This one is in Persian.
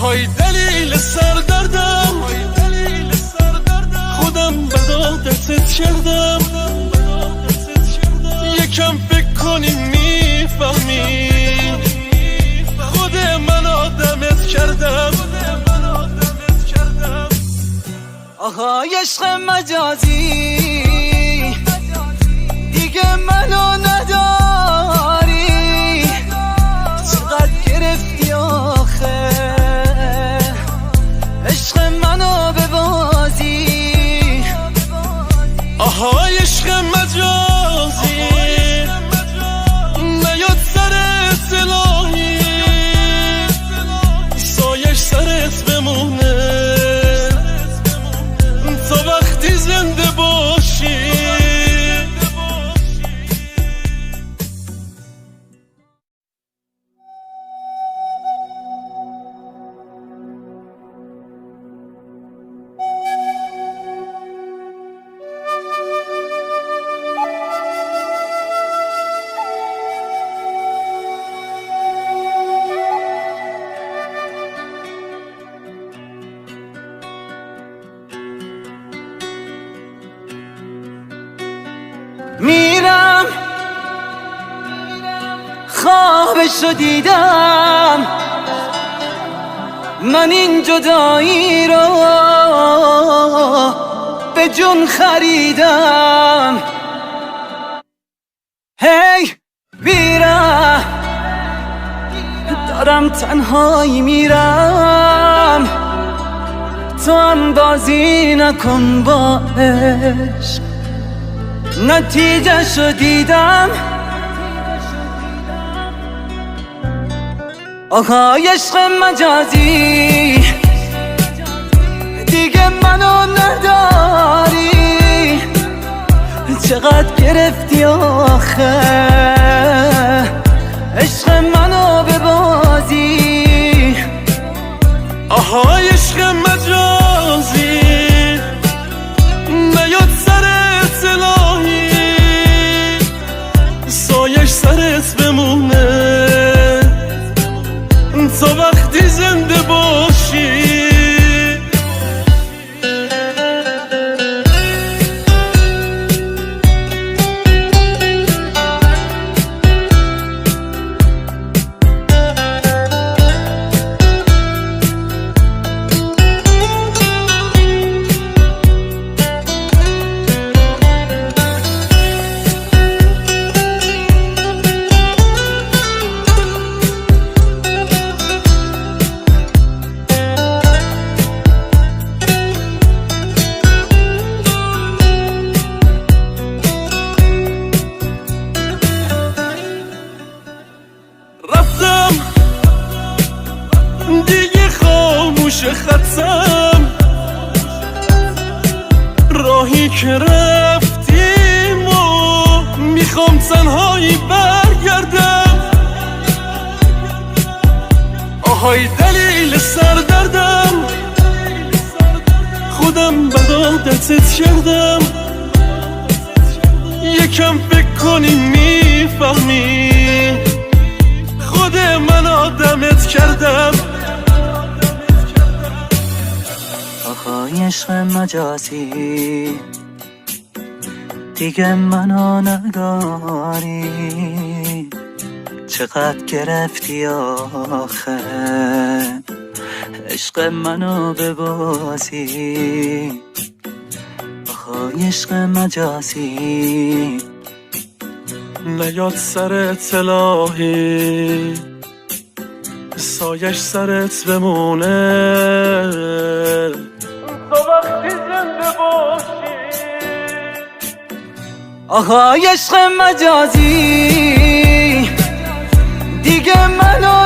آهای دلیل سردردم، خودم به دادتت کردم. یکم فکر کنی میفهمی خود من آدمت کردم. آهای عشق مجازی دیگه منو نداری، چقدر گرفتی آخه عشق منو به بازی. آهای عشق مجازی نیاد سرت الهی، سایش سرت بمونه تا وقتی زنده باشی. میرم خوابشو دیدم، من این جدایی رو به جون خریدم. هی میرم دارم تنهایی میرم، تو هم بازی نکن با عشق، نتیجه شو دیدم. آهای عشق مجازی دیگه منو نداری، چقدر گرفتی آخه عشق منو به بازی. آهای عشق مجازی نیاد سرت الهی، سایش سرت بمونه تا وقتی زنده باشی. دیگه خاموش خطم، راهی که رفتیم و میخوام تنهایی برگردم. آهای دلیل سردردم، خودم به دادتت کردم. یکم فکر کنی میفهمی خود من آدمت کردم. آهای عشق مجازی دیگه منو نداری، چقدر گرفتی آخه عشق منو به بازی. آهای عشق مجازی نیاد سرت الهی، سایش سرت بمونه تا وقتی زنده باشی. آهای عشق مجازی دیگه منو